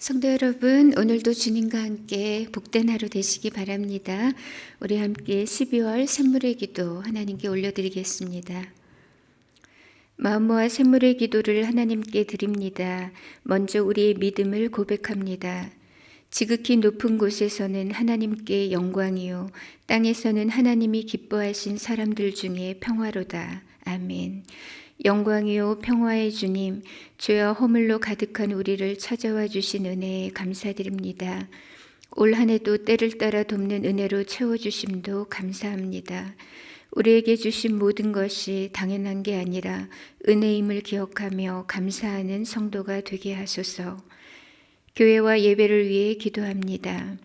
성도 여러분, 오늘도 주님과 함께 복된 하루 되시기 바랍니다. 우리 함께 12월 샘물의 기도 하나님께 올려드리겠습니다. 마음 모아 샘물의 기도를 하나님께 드립니다. 먼저 우리의 믿음을 고백합니다. 지극히 높은 곳에서는 하나님께 영광이요, 땅에서는 하나님이 기뻐하신 사람들 중에 평화로다. 아멘. 영광이요 평화의 주님, 죄와 허물로 가득한 우리를 찾아와 주신 은혜에 감사드립니다. 올 한 해도 때를 따라 돕는 은혜로 채워주심도 감사합니다. 우리에게 주신 모든 것이 당연한 게 아니라 은혜임을 기억하며 감사하는 성도가 되게 하소서. 교회와 예배를 위해 기도합니다.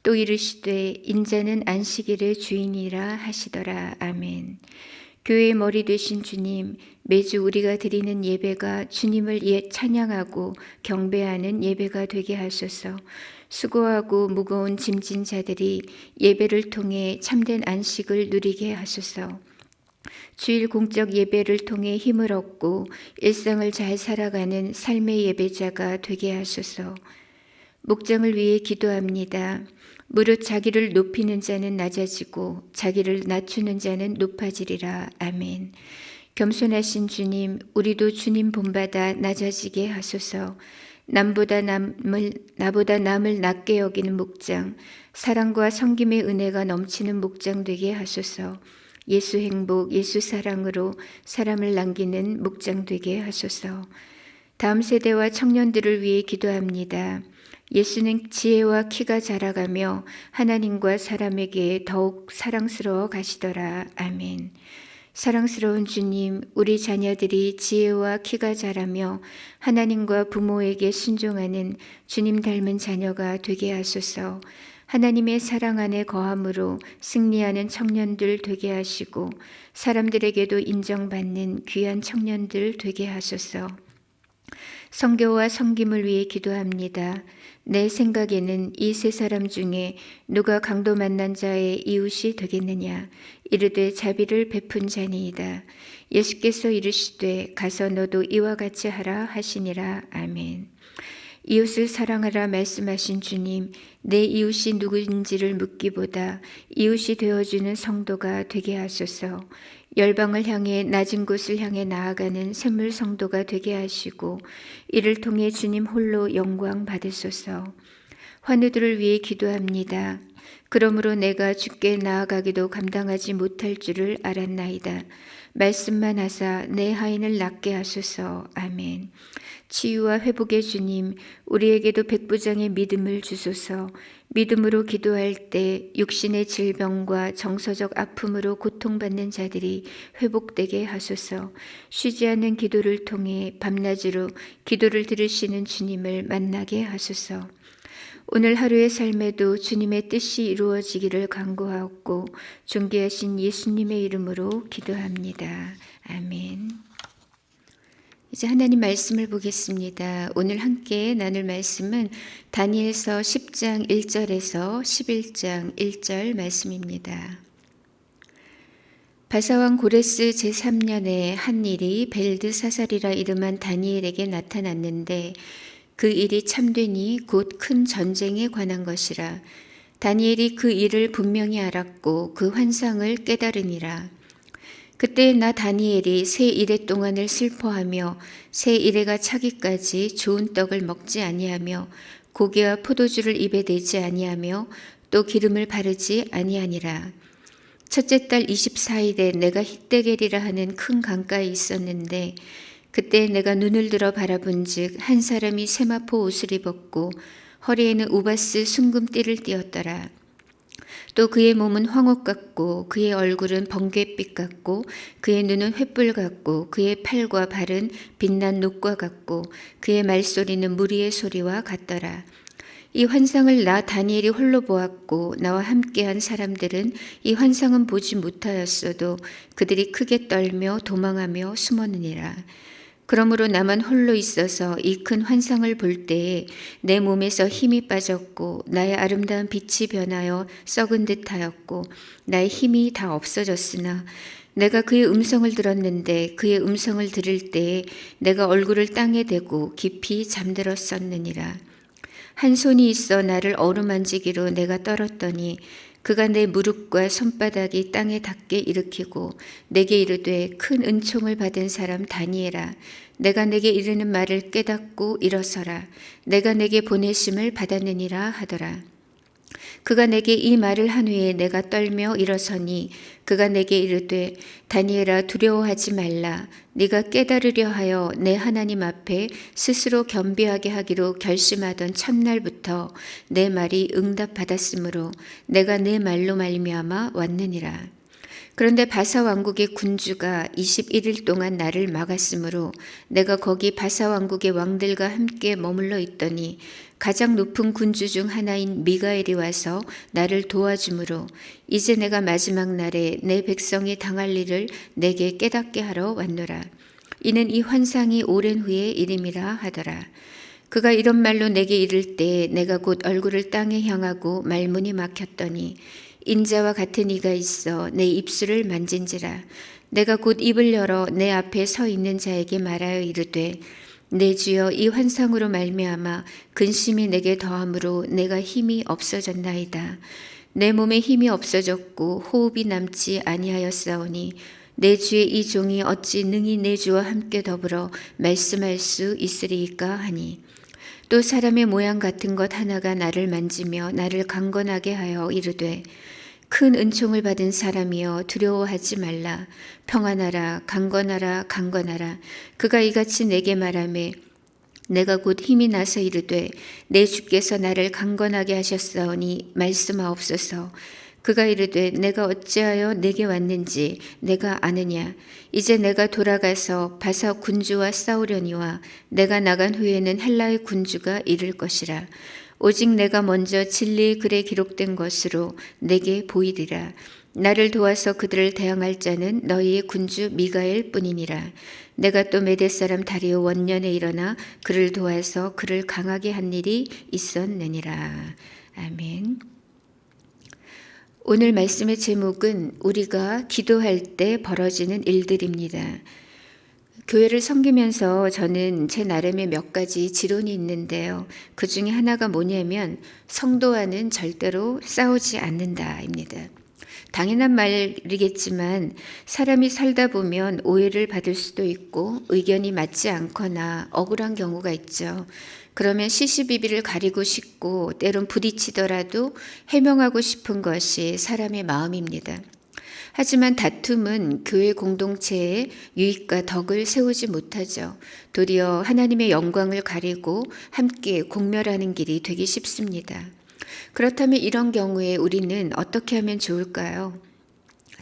또 이르시되 인자는 안식일의 주인이라 하시더라. 아멘. 교회의 머리 되신 주님, 매주 우리가 드리는 예배가 주님을 찬양하고 경배하는 예배가 되게 하소서. 수고하고 무거운 짐진 자들이 예배를 통해 참된 안식을 누리게 하소서. 주일 공적 예배를 통해 힘을 얻고 일상을 잘 살아가는 삶의 예배자가 되게 하소서. 목장을 위해 기도합니다. 무릇 자기를 높이는 자는 낮아지고 자기를 낮추는 자는 높아지리라. 아멘. 겸손하신 주님, 우리도 주님 본받아 낮아지게 하소서. 나보다 남을 낮게 여기는 목장, 사랑과 섬김의 은혜가 넘치는 목장 되게 하소서. 예수 행복, 예수 사랑으로 사람을 남기는 목장 되게 하소서. 다음 세대와 청년들을 위해 기도합니다. 예수는 지혜와 키가 자라가며 하나님과 사람에게 더욱 사랑스러워 가시더라. 아멘. 사랑스러운 주님, 우리 자녀들이 지혜와 키가 자라며 하나님과 부모에게 순종하는 주님 닮은 자녀가 되게 하소서. 하나님의 사랑 안에 거함으로 승리하는 청년들 되게 하시고 사람들에게도 인정받는 귀한 청년들 되게 하소서. 성교와 섬김을 위해 기도합니다. 내 생각에는 이 세 사람 중에 누가 강도 만난 자의 이웃이 되겠느냐? 이르되 자비를 베푼 자니이다. 예수께서 이르시되 가서 너도 이와 같이 하라 하시니라. 아멘. 이웃을 사랑하라 말씀하신 주님, 내 이웃이 누구인지를 묻기보다 이웃이 되어주는 성도가 되게 하소서. 열방을 향해 낮은 곳을 향해 나아가는 샘물 성도가 되게 하시고 이를 통해 주님 홀로 영광 받으소서. 환우들을 위해 기도합니다. 그러므로 내가 주께 나아가기도 감당하지 못할 줄을 알았나이다. 말씀만 하사 내 하인을 낫게 하소서. 아멘. 치유와 회복의 주님, 우리에게도 백부장의 믿음을 주소서. 믿음으로 기도할 때 육신의 질병과 정서적 아픔으로 고통받는 자들이 회복되게 하소서. 쉬지 않는 기도를 통해 밤낮으로 기도를 들으시는 주님을 만나게 하소서. 오늘 하루의 삶에도 주님의 뜻이 이루어지기를 간구하고 존귀하신 예수님의 이름으로 기도합니다. 아멘. 이제 하나님 말씀을 보겠습니다. 오늘 함께 나눌 말씀은 다니엘서 10장 1절에서 11장 1절 말씀입니다. 바사왕 고레스 제3년에 한 일이 벨드사살이라 이름한 다니엘에게 나타났는데 그 일이 참되니 곧 큰 전쟁에 관한 것이라. 다니엘이 그 일을 분명히 알았고 그 환상을 깨달으니라. 그때 나 다니엘이 새 이래 동안을 슬퍼하며 새 이래가 차기까지 좋은 떡을 먹지 아니하며 고기와 포도주를 입에 대지 아니하며 또 기름을 바르지 아니하니라. 첫째 달 24일에 내가 힛데겔이라 하는 큰 강가에 있었는데 그때 내가 눈을 들어 바라본즉 한 사람이 세마포 옷을 입었고 허리에는 우바스 순금띠를 띠었더라. 또 그의 몸은 황옥 같고 그의 얼굴은 번갯빛 같고 그의 눈은 횃불 같고 그의 팔과 발은 빛난 녹과 같고 그의 말소리는 무리의 소리와 같더라. 이 환상을 나 다니엘이 홀로 보았고 나와 함께한 사람들은 이 환상은 보지 못하였어도 그들이 크게 떨며 도망하며 숨었느니라. 그러므로 나만 홀로 있어서 이 큰 환상을 볼 때에 내 몸에서 힘이 빠졌고 나의 아름다운 빛이 변하여 썩은 듯하였고 나의 힘이 다 없어졌으나 내가 그의 음성을 들었는데 그의 음성을 들을 때에 내가 얼굴을 땅에 대고 깊이 잠들었었느니라. 한 손이 있어 나를 어루만지기로 내가 떨었더니 그가 내 무릎과 손바닥이 땅에 닿게 일으키고 내게 이르되 큰 은총을 받은 사람 다니엘아 내가 내게 이르는 말을 깨닫고 일어서라 내가 내게 보내심을 받았느니라 하더라. 그가 내게 이 말을 한 후에 내가 떨며 일어서니 그가 내게 이르되 다니엘아 두려워하지 말라 네가 깨달으려 하여 내 하나님 앞에 스스로 겸비하게 하기로 결심하던 첫날부터 내 말이 응답받았으므로 내가 내 말로 말미암아 왔느니라. 그런데 바사 왕국의 군주가 21일 동안 나를 막았으므로 내가 거기 바사 왕국의 왕들과 함께 머물러 있더니 가장 높은 군주 중 하나인 미가엘이 와서 나를 도와주므로 이제 내가 마지막 날에 내 백성이 당할 일을 내게 깨닫게 하러 왔노라. 이는 이 환상이 오랜 후의 일임이라 하더라. 그가 이런 말로 내게 이를 때 내가 곧 얼굴을 땅에 향하고 말문이 막혔더니 인자와 같은 이가 있어 내 입술을 만진지라. 내가 곧 입을 열어 내 앞에 서 있는 자에게 말하여 이르되 내 주여 이 환상으로 말미암아 근심이 내게 더함으로 내가 힘이 없어졌나이다. 내 몸에 힘이 없어졌고 호흡이 남지 아니하였사오니 내 주의 이 종이 어찌 능히 내 주와 함께 더불어 말씀할 수 있으리이까 하니 또 사람의 모양 같은 것 하나가 나를 만지며 나를 강건하게 하여 이르되 큰 은총을 받은 사람이여 두려워하지 말라 평안하라 강건하라 강건하라. 그가 이같이 내게 말하매 내가 곧 힘이 나서 이르되 내 주께서 나를 강건하게 하셨사오니 말씀하옵소서. 그가 이르되 내가 어찌하여 내게 왔는지 내가 아느냐. 이제 내가 돌아가서 바사 군주와 싸우려니와 내가 나간 후에는 헬라의 군주가 이를 것이라. 오직 내가 먼저 진리의 글에 기록된 것으로 내게 보이리라. 나를 도와서 그들을 대항할 자는 너희의 군주 미가엘 뿐이니라. 내가 또 메대 사람 다리오 원년에 일어나 그를 도와서 그를 강하게 한 일이 있었느니라. 아멘. 오늘 말씀의 제목은 우리가 기도할 때 벌어지는 일들입니다. 교회를 섬기면서 저는 제 나름의 몇 가지 지론이 있는데요. 그 중에 하나가 뭐냐면 성도와는 절대로 싸우지 않는다입니다. 당연한 말이겠지만 사람이 살다 보면 오해를 받을 수도 있고 의견이 맞지 않거나 억울한 경우가 있죠. 그러면 시시비비를 가리고 싶고 때론 부딪히더라도 해명하고 싶은 것이 사람의 마음입니다. 하지만 다툼은 교회 공동체의 유익과 덕을 세우지 못하죠. 도리어 하나님의 영광을 가리고 함께 공멸하는 길이 되기 쉽습니다. 그렇다면 이런 경우에 우리는 어떻게 하면 좋을까요?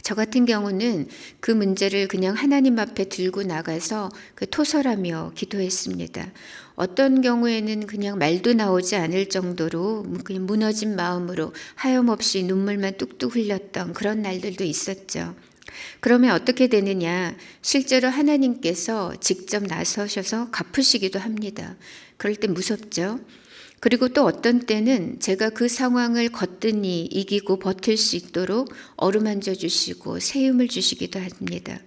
저 같은 경우는 그 문제를 그냥 하나님 앞에 들고 나가서 토설하며 기도했습니다. 어떤 경우에는 그냥 말도 나오지 않을 정도로 그냥 무너진 마음으로 하염없이 눈물만 뚝뚝 흘렸던 그런 날들도 있었죠. 그러면 어떻게 되느냐? 실제로 하나님께서 직접 나서셔서 갚으시기도 합니다. 그럴 때 무섭죠? 그리고 또 어떤 때는 제가 그 상황을 거뜬히 이기고 버틸 수 있도록 어루만져 주시고 세움을 주시기도 합니다.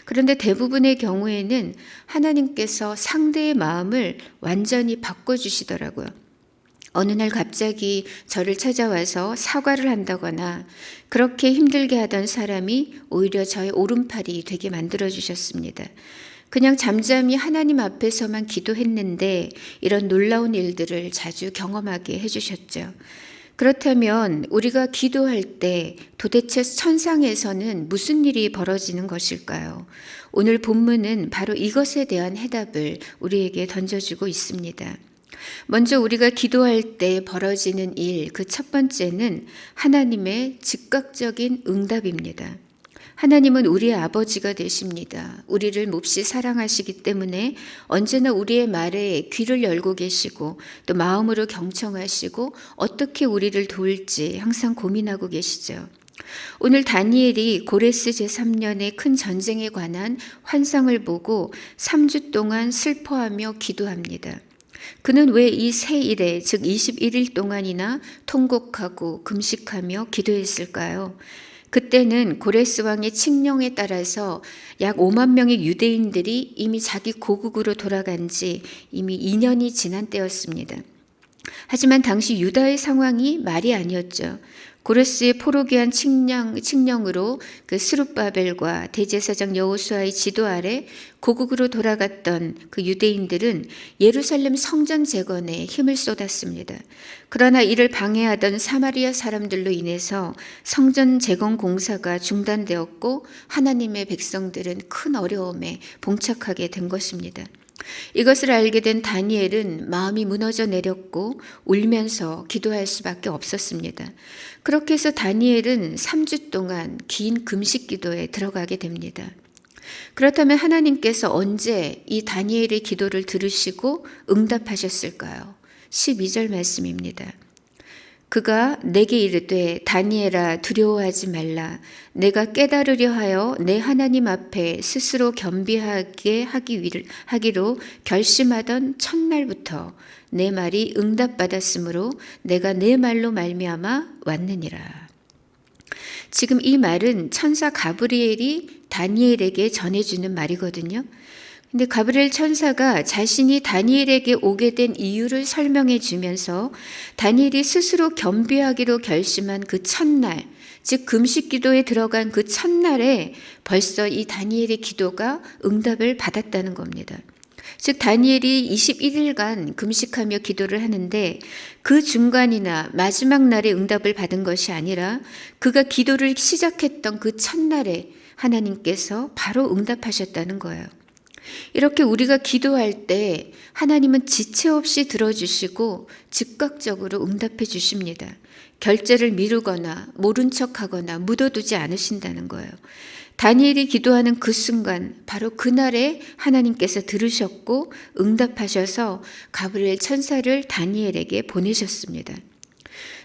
그런데 대부분의 경우에는 하나님께서 상대의 마음을 완전히 바꿔주시더라고요. 어느 날 갑자기 저를 찾아와서 사과를 한다거나 그렇게 힘들게 하던 사람이 오히려 저의 오른팔이 되게 만들어주셨습니다. 그냥 잠잠히 하나님 앞에서만 기도했는데 이런 놀라운 일들을 자주 경험하게 해주셨죠. 그렇다면 우리가 기도할 때 도대체 천상에서는 무슨 일이 벌어지는 것일까요? 오늘 본문은 바로 이것에 대한 해답을 우리에게 던져주고 있습니다. 먼저 우리가 기도할 때 벌어지는 일, 그 첫 번째는 하나님의 즉각적인 응답입니다. 하나님은 우리의 아버지가 되십니다. 우리를 몹시 사랑하시기 때문에 언제나 우리의 말에 귀를 열고 계시고 또 마음으로 경청하시고 어떻게 우리를 도울지 항상 고민하고 계시죠. 오늘 다니엘이 고레스 제3년의 큰 전쟁에 관한 환상을 보고 3주 동안 슬퍼하며 기도합니다. 그는 왜 이 새 일에 즉 21일 동안이나 통곡하고 금식하며 기도했을까요? 그때는 고레스 왕의 칙령에 따라서 약 5만 명의 유대인들이 이미 자기 고국으로 돌아간 지 이미 2년이 지난 때였습니다. 하지만 당시 유다의 상황이 말이 아니었죠. 고레스의 포로기한 칙령으로 그 스룹바벨과 대제사장 여호수아의 지도 아래 고국으로 돌아갔던 그 유대인들은 예루살렘 성전 재건에 힘을 쏟았습니다. 그러나 이를 방해하던 사마리아 사람들로 인해서 성전 재건 공사가 중단되었고 하나님의 백성들은 큰 어려움에 봉착하게 된 것입니다. 이것을 알게 된 다니엘은 마음이 무너져 내렸고 울면서 기도할 수밖에 없었습니다. 그렇게 해서 다니엘은 3주 동안 긴 금식 기도에 들어가게 됩니다. 그렇다면 하나님께서 언제 이 다니엘의 기도를 들으시고 응답하셨을까요? 12절 말씀입니다. 그가 내게 이르되 다니엘아 두려워하지 말라. 내가 깨달으려 하여 내 하나님 앞에 스스로 겸비하게 하기로 결심하던 첫날부터 내 말이 응답받았으므로 내가 내 말로 말미암아 왔느니라. 지금 이 말은 천사 가브리엘이 다니엘에게 전해주는 말이거든요. 근데 가브리엘 천사가 자신이 다니엘에게 오게 된 이유를 설명해 주면서 다니엘이 스스로 겸비하기로 결심한 그 첫날, 즉 금식 기도에 들어간 그 첫날에 벌써 이 다니엘의 기도가 응답을 받았다는 겁니다. 즉 다니엘이 21일간 금식하며 기도를 하는데 그 중간이나 마지막 날에 응답을 받은 것이 아니라 그가 기도를 시작했던 그 첫날에 하나님께서 바로 응답하셨다는 거예요. 이렇게 우리가 기도할 때 하나님은 지체 없이 들어주시고 즉각적으로 응답해 주십니다. 결제를 미루거나 모른 척하거나 묻어두지 않으신다는 거예요. 다니엘이 기도하는 그 순간 바로 그날에 하나님께서 들으셨고 응답하셔서 가브리엘 천사를 다니엘에게 보내셨습니다.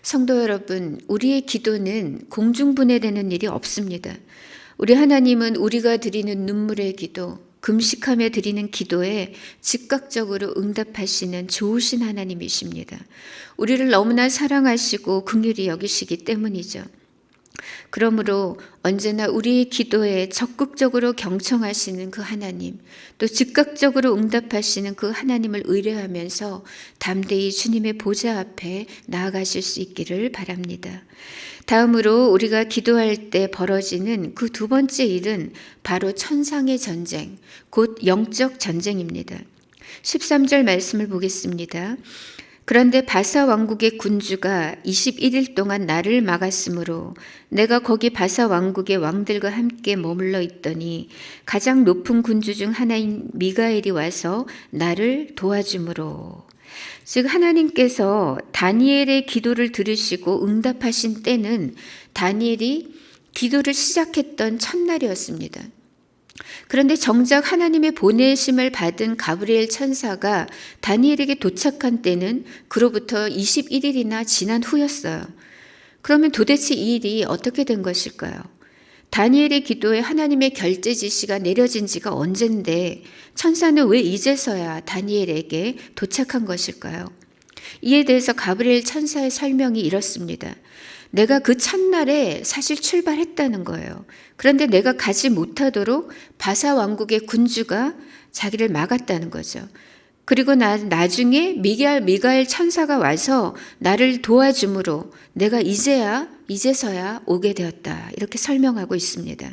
성도 여러분, 우리의 기도는 공중분해되는 일이 없습니다. 우리 하나님은 우리가 드리는 눈물의 기도, 금식하며 드리는 기도에 즉각적으로 응답하시는 좋으신 하나님이십니다. 우리를 너무나 사랑하시고 긍휼히 여기시기 때문이죠. 그러므로 언제나 우리의 기도에 적극적으로 경청하시는 그 하나님, 또 즉각적으로 응답하시는 그 하나님을 의뢰하면서 담대히 주님의 보좌 앞에 나아가실 수 있기를 바랍니다. 다음으로 우리가 기도할 때 벌어지는 그 두 번째 일은 바로 천상의 전쟁, 곧 영적 전쟁입니다. 13절 말씀을 보겠습니다. 그런데 바사 왕국의 군주가 21일 동안 나를 막았으므로 내가 거기 바사 왕국의 왕들과 함께 머물러 있더니 가장 높은 군주 중 하나인 미가엘이 와서 나를 도와주므로. 즉 하나님께서 다니엘의 기도를 들으시고 응답하신 때는 다니엘이 기도를 시작했던 첫날이었습니다. 그런데 정작 하나님의 보내심을 받은 가브리엘 천사가 다니엘에게 도착한 때는 그로부터 21일이나 지난 후였어요. 그러면 도대체 이 일이 어떻게 된 것일까요? 다니엘의 기도에 하나님의 결제 지시가 내려진 지가 언젠데 천사는 왜 이제서야 다니엘에게 도착한 것일까요? 이에 대해서 가브리엘 천사의 설명이 이렇습니다. 내가 그 첫날에 사실 출발했다는 거예요. 그런데 내가 가지 못하도록 바사 왕국의 군주가 자기를 막았다는 거죠. 그리고 나중에 미가엘 천사가 와서 나를 도와줌으로 내가 이제서야 오게 되었다. 이렇게 설명하고 있습니다.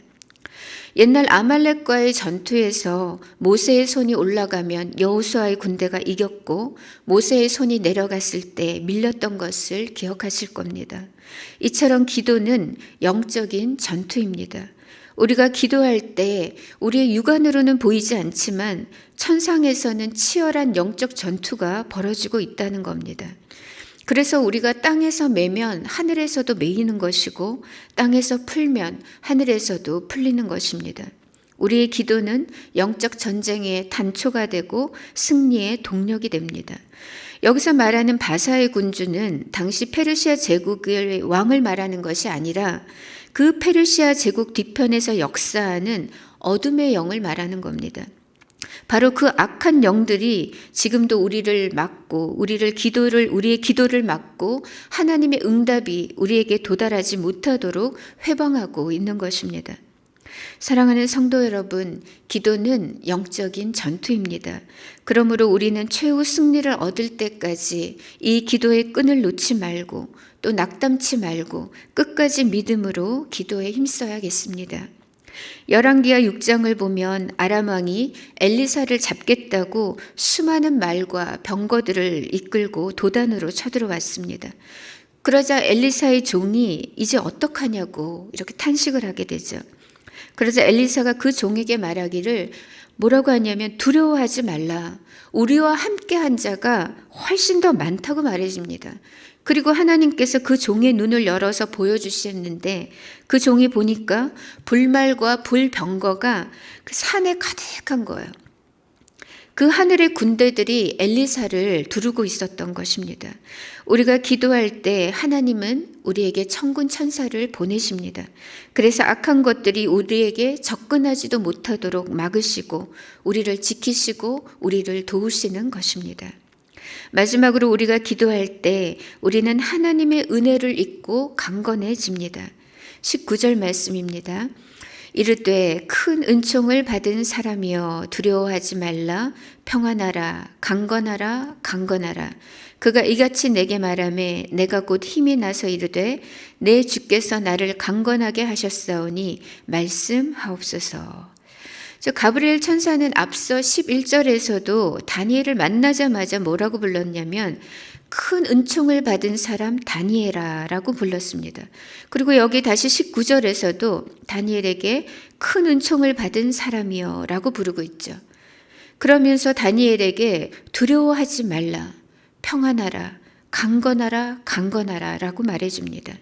옛날 아말렉과의 전투에서 모세의 손이 올라가면 여호수아의 군대가 이겼고 모세의 손이 내려갔을 때 밀렸던 것을 기억하실 겁니다. 이처럼 기도는 영적인 전투입니다. 우리가 기도할 때 우리의 육안으로는 보이지 않지만 천상에서는 치열한 영적 전투가 벌어지고 있다는 겁니다. 그래서 우리가 땅에서 매면 하늘에서도 매이는 것이고 땅에서 풀면 하늘에서도 풀리는 것입니다. 우리의 기도는 영적 전쟁의 단초가 되고 승리의 동력이 됩니다. 여기서 말하는 바사의 군주는 당시 페르시아 제국의 왕을 말하는 것이 아니라 그 페르시아 제국 뒤편에서 역사하는 어둠의 영을 말하는 겁니다. 바로 그 악한 영들이 지금도 우리의 기도를 막고 하나님의 응답이 우리에게 도달하지 못하도록 회방하고 있는 것입니다. 사랑하는 성도 여러분, 기도는 영적인 전투입니다. 그러므로 우리는 최후 승리를 얻을 때까지 이 기도의 끈을 놓지 말고 또 낙담치 말고 끝까지 믿음으로 기도에 힘써야겠습니다. 열왕기하 6장을 보면 아람 왕이 엘리사를 잡겠다고 수많은 말과 병거들을 이끌고 도단으로 쳐들어왔습니다. 그러자 엘리사의 종이 이제 어떡하냐고 이렇게 탄식을 하게 되죠. 그러자 엘리사가 그 종에게 말하기를 뭐라고 하냐면 두려워하지 말라. 우리와 함께한 자가 훨씬 더 많다고 말해줍니다. 그리고 하나님께서 그 종의 눈을 열어서 보여주셨는데 그 종이 보니까 불말과 불병거가 그 산에 가득한 거예요. 그 하늘의 군대들이 엘리사를 두르고 있었던 것입니다. 우리가 기도할 때 하나님은 우리에게 천군 천사를 보내십니다. 그래서 악한 것들이 우리에게 접근하지도 못하도록 막으시고 우리를 지키시고 우리를 도우시는 것입니다. 마지막으로 우리가 기도할 때 우리는 하나님의 은혜를 잊고 강건해집니다. 19절 말씀입니다. 이르되 큰 은총을 받은 사람이여 두려워하지 말라. 평안하라. 강건하라. 강건하라. 그가 이같이 내게 말하매 내가 곧 힘이 나서 이르되 내 주께서 나를 강건하게 하셨사오니 말씀하옵소서. 가브리엘 천사는 앞서 11절에서도 다니엘을 만나자마자 뭐라고 불렀냐면 큰 은총을 받은 사람 다니엘아라고 불렀습니다. 그리고 여기 다시 19절에서도 다니엘에게 큰 은총을 받은 사람이여 라고 부르고 있죠. 그러면서 다니엘에게 두려워하지 말라, 평안하라, 강건하라, 강건하라 라고 말해줍니다.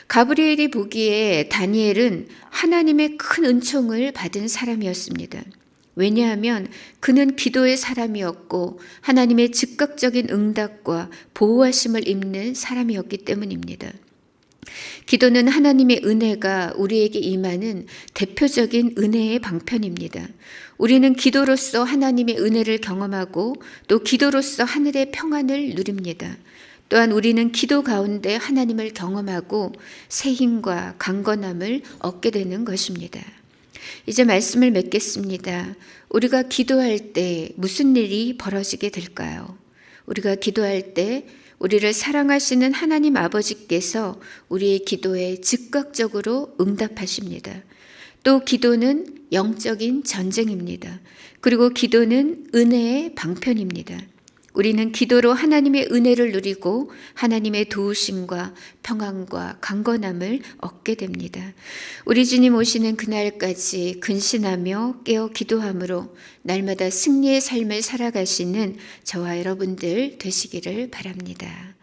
가브리엘이 보기에 다니엘은 하나님의 큰 은총을 받은 사람이었습니다. 왜냐하면 그는 기도의 사람이었고 하나님의 즉각적인 응답과 보호하심을 입는 사람이었기 때문입니다. 기도는 하나님의 은혜가 우리에게 임하는 대표적인 은혜의 방편입니다. 우리는 기도로서 하나님의 은혜를 경험하고 또 기도로서 하늘의 평안을 누립니다. 또한 우리는 기도 가운데 하나님을 경험하고 새 힘과 강건함을 얻게 되는 것입니다. 이제 말씀을 맺겠습니다. 우리가 기도할 때 무슨 일이 벌어지게 될까요? 우리가 기도할 때 우리를 사랑하시는 하나님 아버지께서 우리의 기도에 즉각적으로 응답하십니다. 또 기도는 영적인 전쟁입니다. 그리고 기도는 은혜의 방편입니다. 우리는 기도로 하나님의 은혜를 누리고 하나님의 도우심과 평안과 강건함을 얻게 됩니다. 우리 주님 오시는 그날까지 근신하며 깨어 기도함으로 날마다 승리의 삶을 살아가시는 저와 여러분들 되시기를 바랍니다.